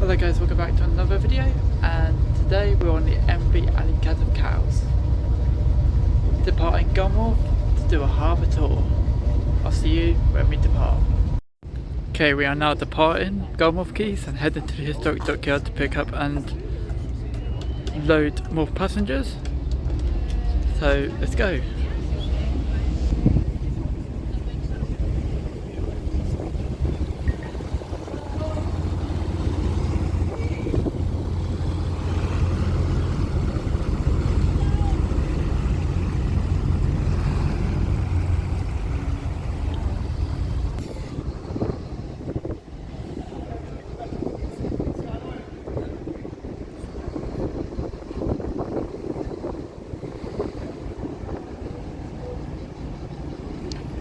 Hello guys, welcome back to another video, and today we're on the MV Alley of Cows, departing Gulmore to do a harbour tour. I'll see you when we depart. Okay, we are now departing Gulmore Quays and heading to the historic dockyard to pick up and load more passengers. So let's go.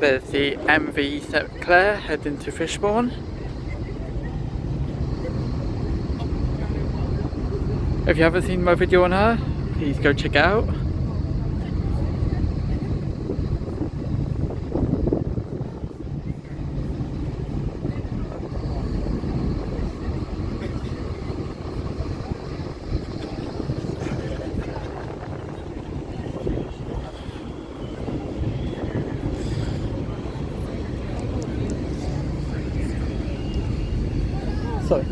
There's the MV St Clair heading to Fishbourne. If you haven't seen my video on her, please go check it out. Sorry.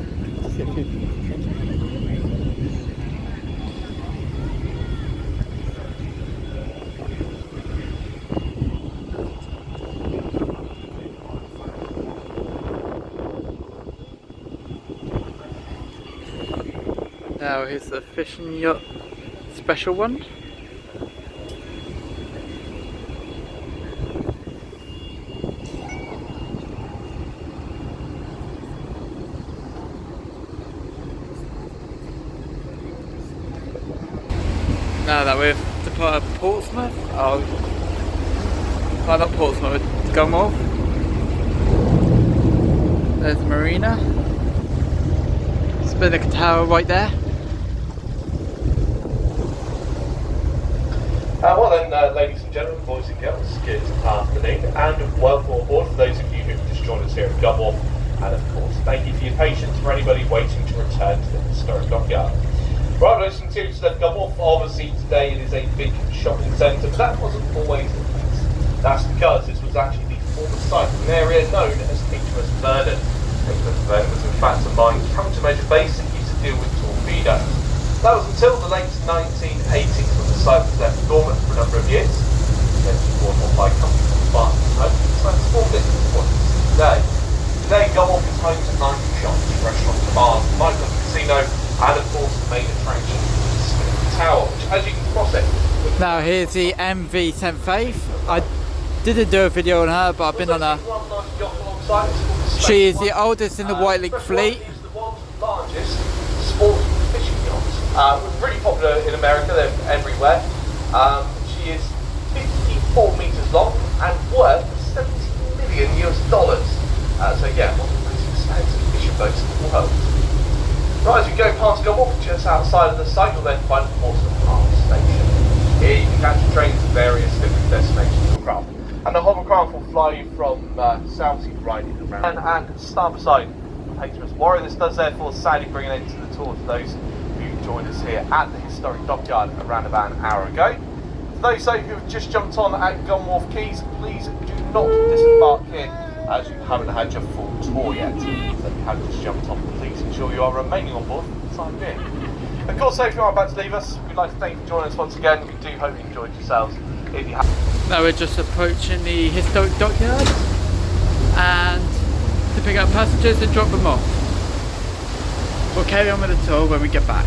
Now here's the fishing yacht special one. Now that we've departed Portsmouth, not Portsmouth, Gulmore. There's the marina. Spinnaker Tower right there. Well then, ladies and gentlemen, boys and girls, good afternoon and welcome aboard for those of you who've just joined us here at Gulmore. And of course, thank you for your patience for anybody waiting to return to the historic dockyard. Right, ladies and gentlemen, to Gulmore. Obviously today it is a big shopping centre, but that wasn't always the case. That's because this was actually the former site of an area known as HMS Vernon. HMS Vernon was in fact a mine countermeasure base that used to deal with torpedoes. That was until the late 1980s when the site was left dormant for a number of years. Eventually brought on by a company called Barton and transformed it into what it is today. Today, Gulmore is home to 9 shops, restaurants, bars, nightclub, casino, and of course the main attraction is the Spinnaker Tower, which as you can cross it. Now here's the MV St Faith. I didn't do a video on her, but I've been on her. She is the oldest in the White Lake fleet. It's the world's largest sport fishing yacht. Really popular in America, they're everywhere. She is 54 metres long and worth $70 million US. So yeah, one of the most expensive fishing boats in the world. Right, as we go past Gulmore, just outside of the site, you'll then find the Portsmouth Harbour Station. Here you can catch trains to various different destinations of craft. And the hovercraft will fly you from Southsea right in around and starboard side of HMS Warrior. This does therefore sadly bring an end to the tour for those who joined us here at the historic dockyard around about an hour ago. For those who have just jumped on at Gulmore Quays, please do not disembark here as you haven't had your full tour yet. So if you have just jumped on, please ensure you are remaining on board for the time being. Of course, if you are about to leave us, we'd like to thank you for joining us once again. We do hope you enjoyed yourselves. If you have. Now we're just approaching the historic dockyard and to pick up passengers and drop them off. We'll carry on with the tour when we get back.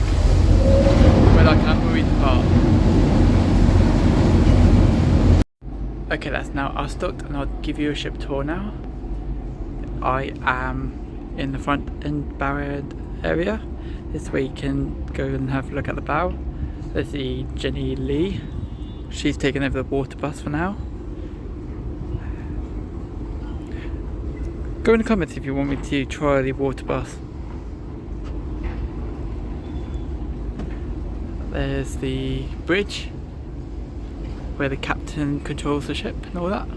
When we depart. Okay, that's now us docked and I'll give you a ship tour now. I am in the front end bow area. This way you can go and have a look at the bow. There's the Jenny Lee. She's taking over the water bus for now. Go in the comments if you want me to try the water bus. There's the bridge where the captain controls the ship and all that.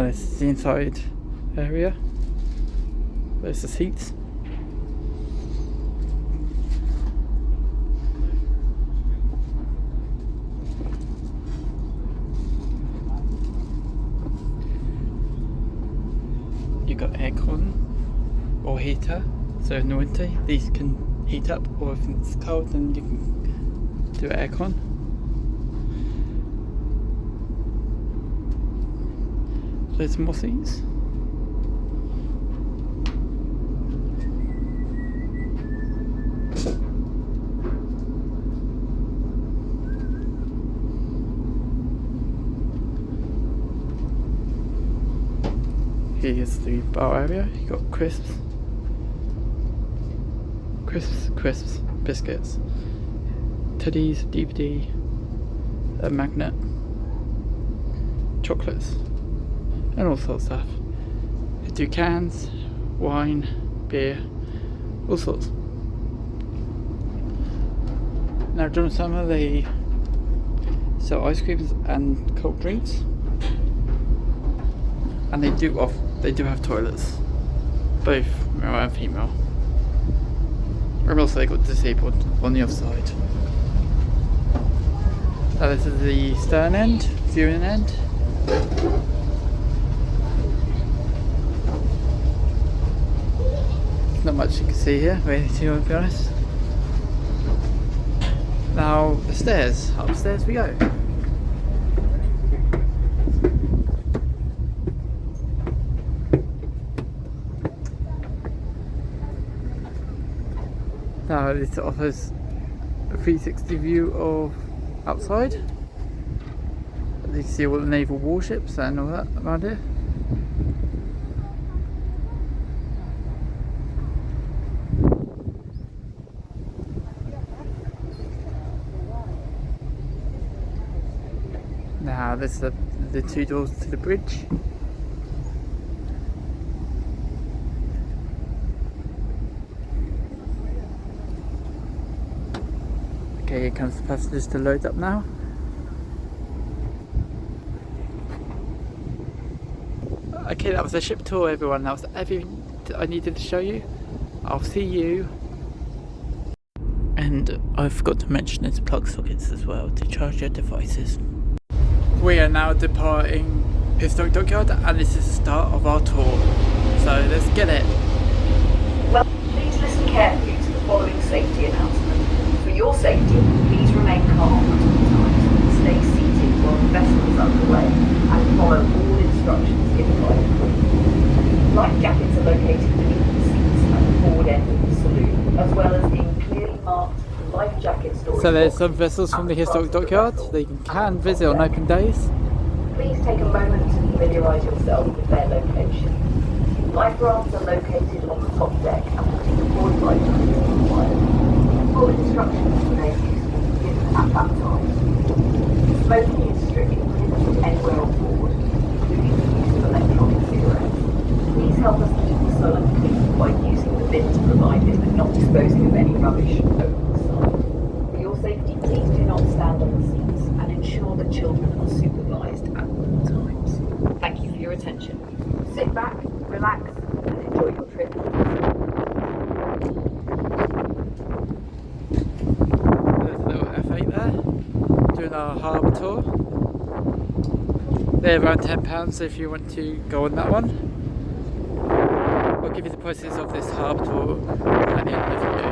this is the inside area. There's the seats. You've got aircon or heater, so in the winter these can heat up, or if it's cold then you can do aircon. There's more seats. Here's the bar area. You got crisps, biscuits, teddies, DVD, a magnet, chocolates, and all sorts of stuff. They do cans, wine, beer, all sorts. Now, during summer they sell ice creams and cold drinks, and they do have toilets, both male and female. And also they got disabled on the other side. Now this is the stern end, viewing end. Not much you can see here, really, to be honest. Now the stairs, upstairs we go. Now this offers a 360 view of outside. You can see all the naval warships and all that around here. Now this is the two doors to the bridge. Okay, here comes the passengers to load up now. Okay, that was a ship tour, everyone. That was everything that I needed to show you. I'll see you. And I forgot to mention there's plug sockets as well to charge your devices. We are now departing Historic Dockyard, and this is the start of our tour. So let's get it. Well, please listen carefully to the following safety announcement. For your safety, please remain calm at all times, stay seated while the vessel is underway, and follow all instructions given by the crew. Life jackets are located beneath the seats at the forward end of the saloon, as well as in clearly marked life jacket storage. So there's some vessels from the Historic Dockyard that you can visit on open days. Please take a moment to familiarise yourself with their location. Life rafts are located on the top deck and will be deployed by crew if required. Full instructions for their use will be given at that time. Smoking is strictly prohibited anywhere on board, including the use of electronic cigarettes. Please help us keep the salon clean by using the bins provided and not disposing of any rubbish over the side. For your safety, please do not stand on the seats and ensure that children are supervised at all times. Thank you for your attention. Sit back, relax, and enjoy your trip. There's a little F8 there, doing our harbour tour. They're around £10 if you want to go on that one. I'll give you the prices of this harbour tour at the end of the video.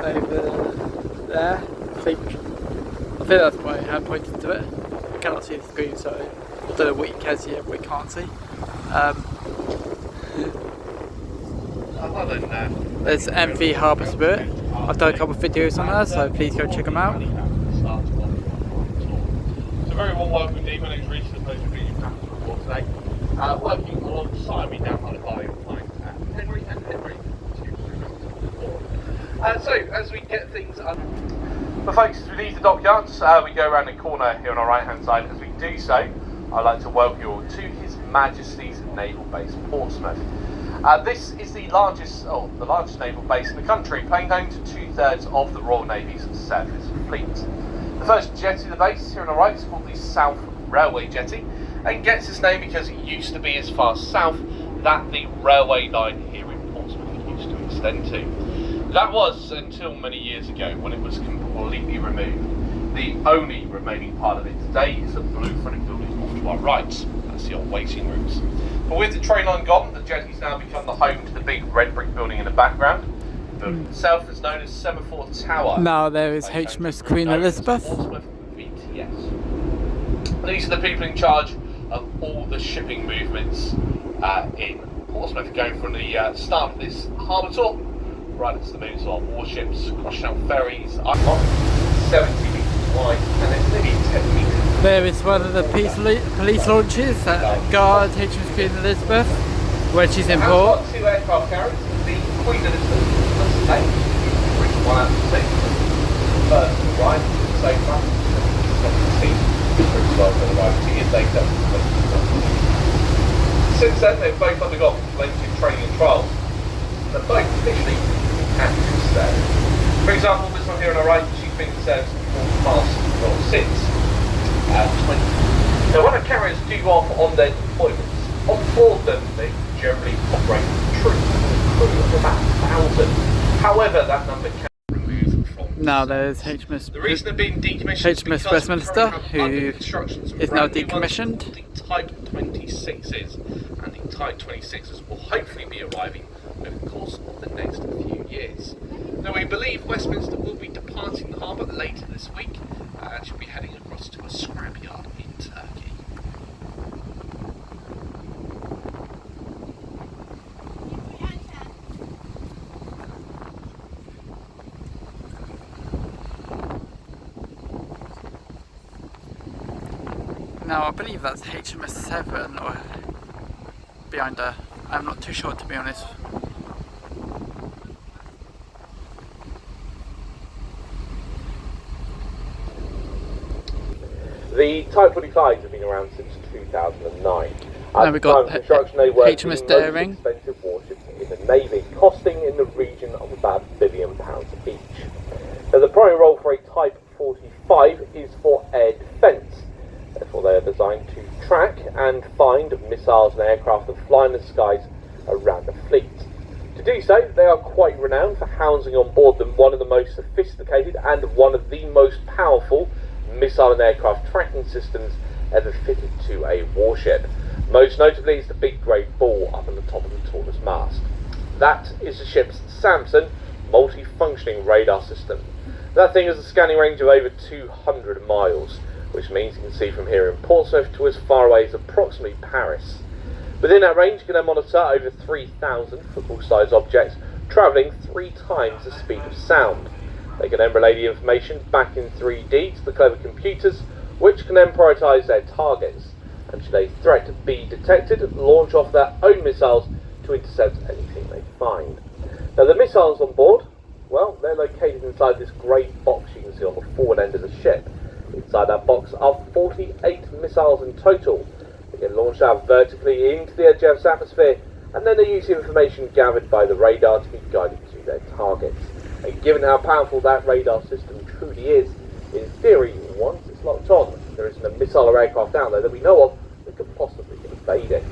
Over there, I think that's why I have pointed to it. I cannot see the screen, so I don't know what you can see and what you can't see. I don't know. There's MV Harbour Spirit. I've done a couple of videos on her, so please go check them out. So very warm welcome indeed. My name's Reece, the pleasure of being your captain report today. Working alongside me down by the bar, you'll find Henry and Henry. So as we get things but folks, as we leave the dockyards, we go around the corner here on our right hand side. As we do so, I'd like to welcome you all to His Majesty's Naval Base, Portsmouth. This is the largest naval base in the country, playing home to 2/3 of the Royal Navy's surface fleet. The first jetty of the base here on the right is called the South Railway Jetty, and gets its name because it used to be as far south that the railway line here in Portsmouth used to extend to. That was until many years ago when it was completely removed. The only remaining part of it today is the blue fronted building off to our right. That's the old waiting rooms. But with the train line gone, the jetty's now become the home to the big red brick building in the background. The building itself is known as Semaphore Tower. Now there is HMS Queen Elizabeth. Portsmouth VTS. These are the people in charge of all the shipping movements in Portsmouth, going from the start of this harbour tour right into the moves of warships, cross-channel ferries, 70 metres wide, and it's nearly 10 metres. There is one of the police launches that guard HMS Queen Elizabeth when she's in port. We've got 2 aircraft carriers, the Queen Elizabeth, that's the name, one out of 2. First to the right, same one, pretty well to the right, 2 years later. Since then, they've both undergone plenty of training and trials, and they're both officially active today. For example, this one here on our right, she's been in service past well, since 20. Now, when our carriers do go off on their deployments, on board them they generally operate true crew of about 1,000. However, that number can be removed from. Now there's HMS. The reason they're being decommissioned HMS is Westminster, because who is now decommissioned. The Type 26s, and the Type 26s will hopefully be arriving over the course of the next few years. Now, we believe Westminster will be departing the harbour later this week and should be heading across to a scrapyard in Turkey. Now I believe that's HMS 7 or behind her. I'm not too sure, to be honest. The Type 25s have been around since 2009. Now we've got construction, they were HMS Daring. the most expensive warships in the Navy, costing in the region of about £1 billion each. Now, the primary role for a Type 45 is for air defence. Therefore, they are designed to track and find missiles and aircraft that fly in the skies around the fleet. To do so, they are quite renowned for housing on board them one of the most sophisticated and one of the most powerful missile and aircraft tracking systems ever fitted to a warship. Most notably is the big grey ball up on the top of the tallest mast. That is the ship's Samson multi-functioning radar system. That thing has a scanning range of over 200 miles, which means you can see from here in Portsmouth to as far away as approximately Paris. Within that range, you can then monitor over 3,000 football-sized objects travelling 3 times the speed of sound. They can then relay the information back in 3D to the clever computers, which can then prioritise their targets, and should a threat be detected, launch off their own missiles to intercept anything they find. Now, the missiles on board, well, they're located inside this grey box you can see on the forward end of the ship. Inside that box are 48 missiles in total. They get launched out vertically into the edge of Earth's atmosphere, and then they use the information gathered by the radar to be guided to their targets. And given how powerful that radar system truly is, in theory, once it's locked on, there isn't a missile or aircraft out there that we know of that could possibly evade it.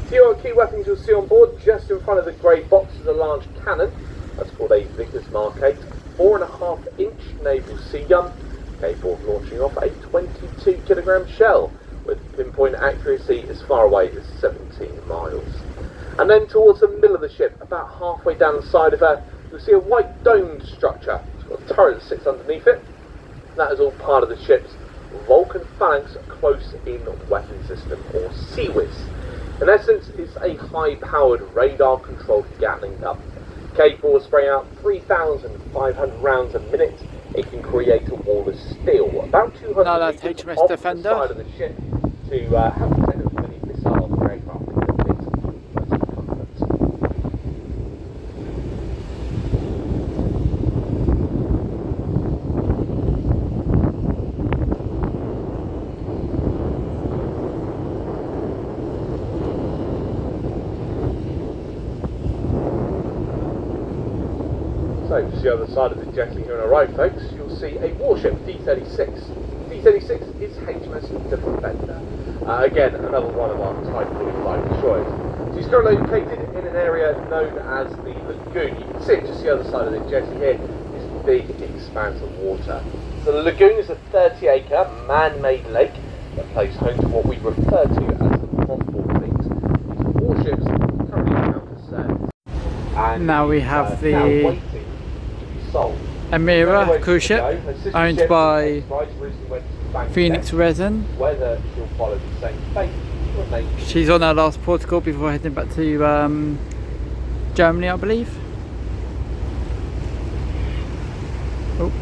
Few key weapons you'll see on board. Just in front of the grey box is a large cannon. That's called a Vickers Mark 8, 4.5-inch naval sea gun, capable of launching off a 22-kilogram shell with pinpoint accuracy as far away as 17 miles. And then towards the middle of the ship, about halfway down the side of her, you'll see a white domed structure. It's got a turret that sits underneath it. That is all part of the ship's Vulcan Phalanx Close-In Weapon System, or CWIS. In essence, it's a high-powered radar-controlled Gatling gun, capable of spraying out 3,500 rounds a minute. It can create a wall of steel about 200 No, that's meters HMS off Defender. the side of the ship to help protect them from any missiles or aircraft in a bit of comfort. So, just the other side of the jetty here on our right, folks, you'll see a warship, D-36. D-36 is HMS Defender. Again, another one of our Type 45 destroyers. She's currently located in an area known as the Lagoon. You can see it just the other side of the jetty here, this big expanse of water. So the Lagoon is a 30-acre man-made lake that plays home to what we refer to as the mothball fleet. These warships currently out of service. And Now we have the now waiting sold. Amira cruise ship, owned by Phoenix Resin. Whether she'll follow the same fate remains. She's on her last port of call before heading back to Germany, I believe. Oh.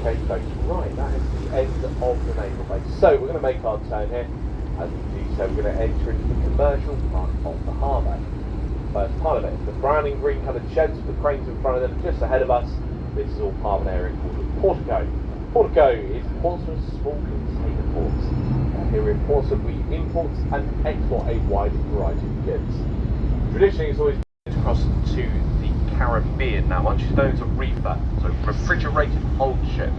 Okay, folks, right, that is the end of the naval base. So we're going to make our turn here. As we do so, we're going to enter into the commercial part of the harbour. First part of it is the brown and green coloured sheds with the cranes in front of them just ahead of us. This is all part of an area called the Portico. Portico is Portsmouth's small container ports. Here in Portsmouth we import and export a wide variety of goods. Traditionally it's always been across to the Caribbean. Now once you're known as a reefer, so refrigerated hold ship.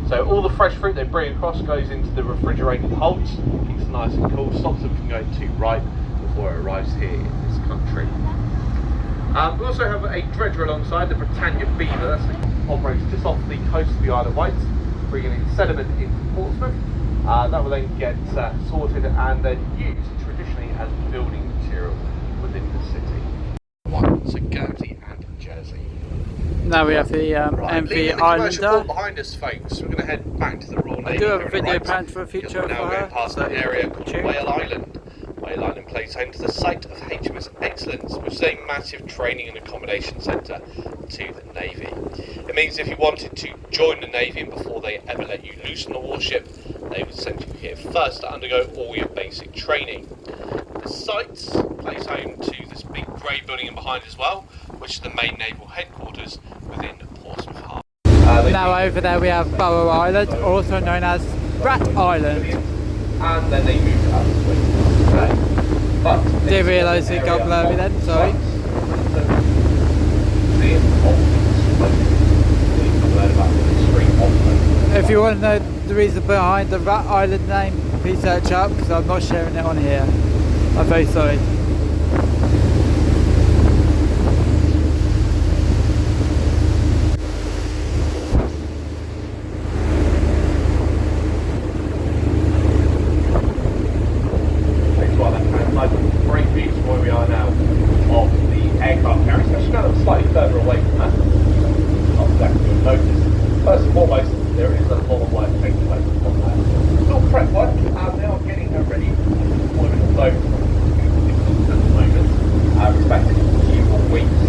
So all the fresh fruit they bring across goes into the refrigerated holds, keeps it nice and cool, stops them from going too ripe before it arrives here in this country. We also have a dredger alongside, the Britannia Beaver, that operates just off the coast of the Isle of Wight, bringing in sediment into Portsmouth. That will then get sorted and then used traditionally as building material within the city. So Guernsey and Jersey. Now we have the MV Islander. Behind us, folks. We're going to head back to the Royal Navy. I do have a video planned for a future We're now for her, going past so an area called cheers. Whale Island. Whale Island plays home to the site of HMS Excellence, which is a massive training and accommodation centre to the Navy. It means if you wanted to join the Navy and before they ever let you loose on the warship, they would send you here first to undergo all your basic training. The site plays home to this big grey building in behind as well, which is the main naval headquarters within Portsmouth Harbour. Now over there we have Barrow Island, also known as Rat Island. And then they moved out of the way. But Didn't realise it got blurry then, sorry. If you want to know the reason behind the Rat Island name, please search up, because I'm not sharing it on here. I'm very sorry. Great views from where we are now of the aircraft carrier, especially now that we're slightly further away from that. Not exactly you'll notice. First and foremost, there is a lot of work taking place on that. Still prep work, they are getting her ready for deployment of those at the moment, respecting a few more weeks.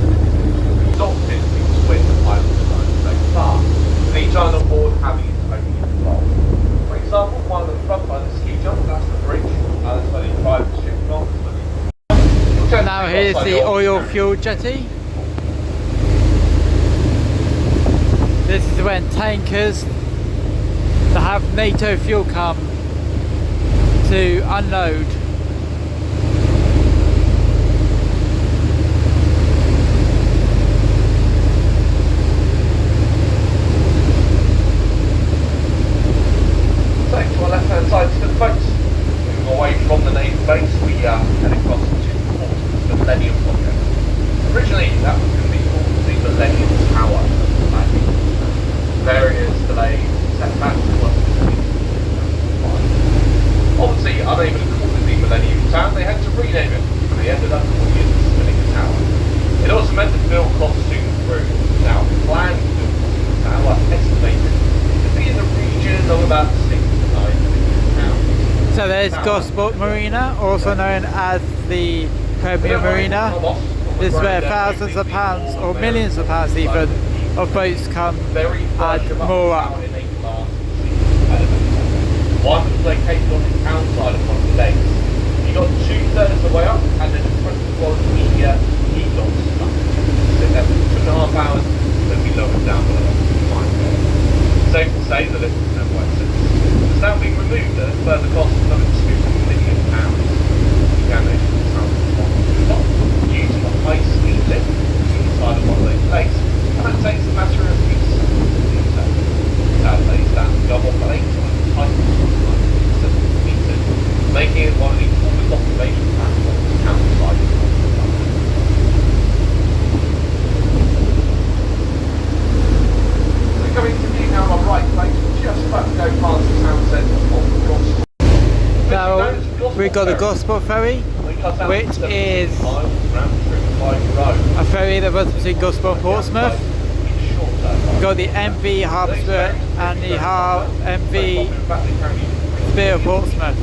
Resulted in swing the pilot design so far, with each island on board having its own control. For example, one of the front by the ski jump, that's the bridge, that's where the private ship from. Now here's the oil fuel jetty. This is when tankers that have NATO fuel come to unload. So to our left hand side still folks, moving away from the naval base, we head across to the Millennium Project. Originally that was going to be called the Millennium Tower. Various delays, setbacks, obviously unable to call it the Millennium Tower, they had to rename it for the end of So there's Gosport Marina, also known as the Premier Marina. This is where thousands of pounds, or millions of pounds even, of boats come and moor up. One was located on the town side of one of the lakes. You got 2/3 of the way up, and then the front was the e-docks. So that was 2.5 hours, then we lowered down below. Safe to say that it was no way since. It's now being removed at a further cost of another £2 million. The damage is now using a high-speed lift inside of one of those lakes, and that takes a matter of weeks to do so. That lays down double lakes on a tight meters, making it one of the oldest observation platforms outside of So coming to me now on my right place, just about to go past the town centre of Gosport. Now we've got the Gosport ferry, which is a ferry that runs between Gosport and Portsmouth. We've got the MV Harbour Spirit and the MV Spirit of Portsmouth.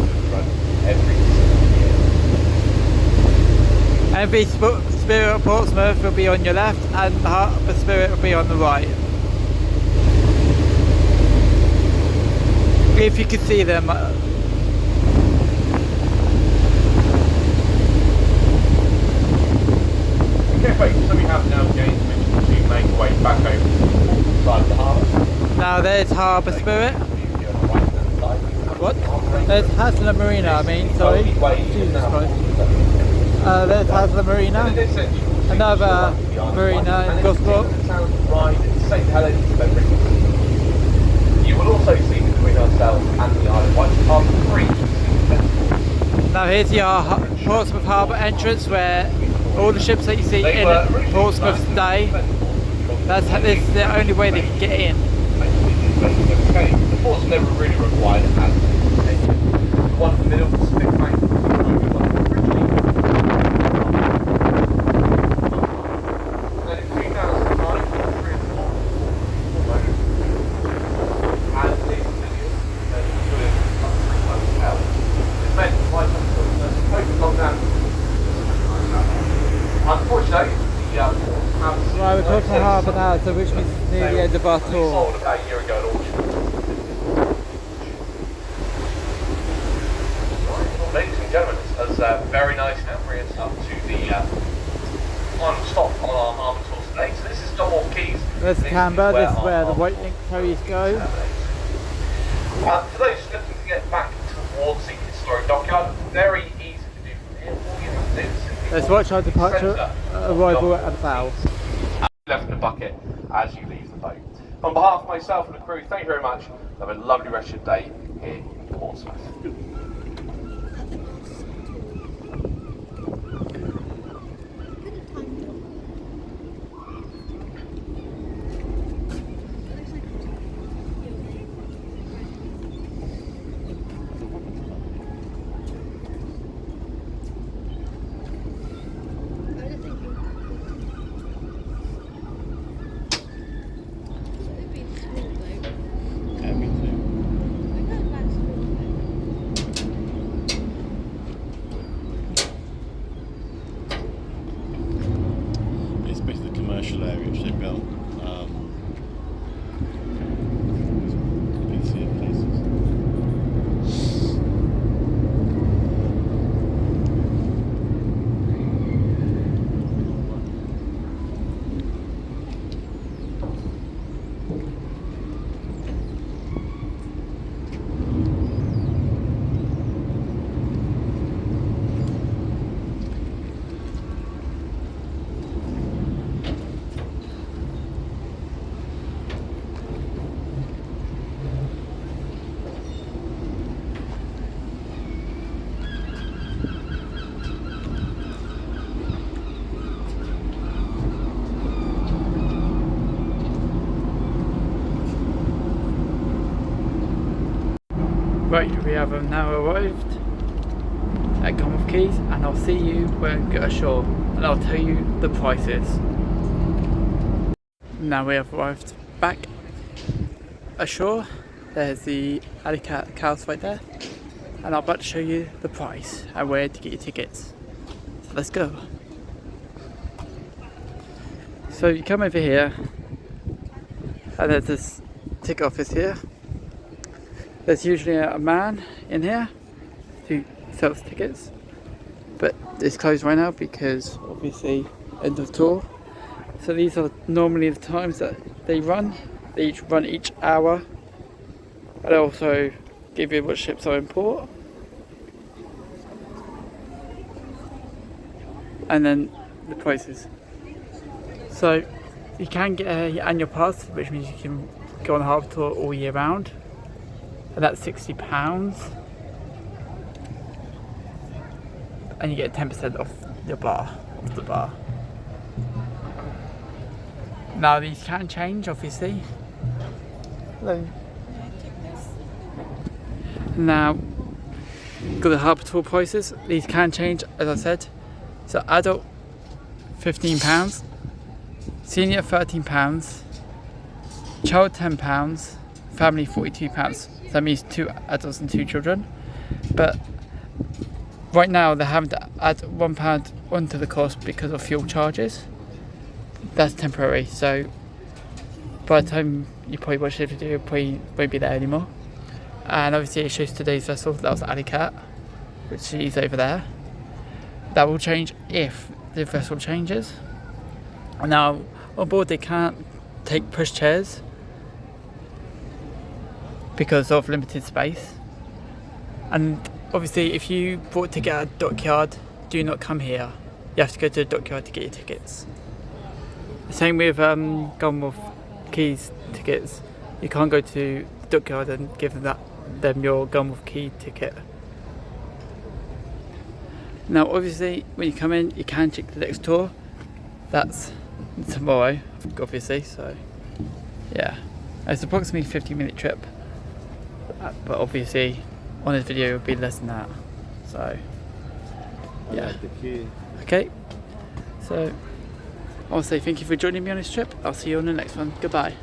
MV Spirit of Portsmouth will be on your left and the Harbour Spirit will be on the right. If you can see them. Okay, so we have now gained permission to make our way back over to the side of the harbour. Now there's Harbour Spirit. What? There's Haslam Marina, I mean, sorry. Jesus Christ. There's Haslam Marina. Another marina in Gosport. You will also see between ourselves and the Isle of Wight Harbour 3. Now here's the Portsmouth Harbour entrance where all the ships that you see in Portsmouth stay. This is the only way they can get in. The port's never really required it as the one in the middle was split bank. Then in 2009, 3 and 4, and this video, it meant quite some COVID lockdown. Unfortunately, Right, we're close to harbour now, so which means it's near the end of our tour. Sold about a year ago at auction. Right, ladies and gentlemen, it's very nice now bringing us up to the final stop on our harbour tour today. So this is Dunmore Quays. There's Canberra, this is where the White Link ferries go. For those looking to get back towards the historic dockyard, very easy to do from here. All you have to do is simply Let's watch our departure, arrival at the bow. Left in the bucket as you leave the boat. On behalf of myself and the crew, thank you very much. Have a lovely rest of your day here in Portsmouth. Commercial area which they built. You can see it places. Right, we have now arrived at Dunmore Quays, and I'll see you when we get ashore and I'll tell you the prices. Now we have arrived back ashore. There's the alley cat house right there. and I'm about to show you the price and where to get your tickets. So let's go. So you come over here, and there's this ticket office here. There's usually a man in here who sells tickets, but it's closed right now because obviously end of tour. So these are normally the times that they run. They each run each hour, and also give you what ships are in port, and then the prices. So you can get your annual pass, which means you can go on a harbour tour all year round, and that's £60, and you get 10% off the bar. Now these can change, obviously. Hello. Now, got the harbour tour prices. These can change, as I said. So adult, £15. Senior, £13. Child, £10. Family, £42. So that means 2 adults and 2 children. But right now they're having to add £1 onto the cost because of fuel charges. That's temporary. So by the time you probably watch this video, it probably won't be there anymore. And obviously it shows today's vessel. That was Alicat, which is over there. That will change if the vessel changes. Now on board they can't take pushchairs because of limited space. And obviously if you bought a ticket at a dockyard, do not come here. You have to go to the dockyard to get your tickets. Same with Gunwharf Quays tickets. You can't go to the dockyard and give them your Gunwharf Quay ticket. Now obviously when you come in you can check the next tour. That's tomorrow obviously, so yeah. It's approximately a 50-minute trip, but obviously on this video it will be less than that. So yeah. Okay, so I want to say thank you for joining me on this trip. I'll see you on the next one. Goodbye.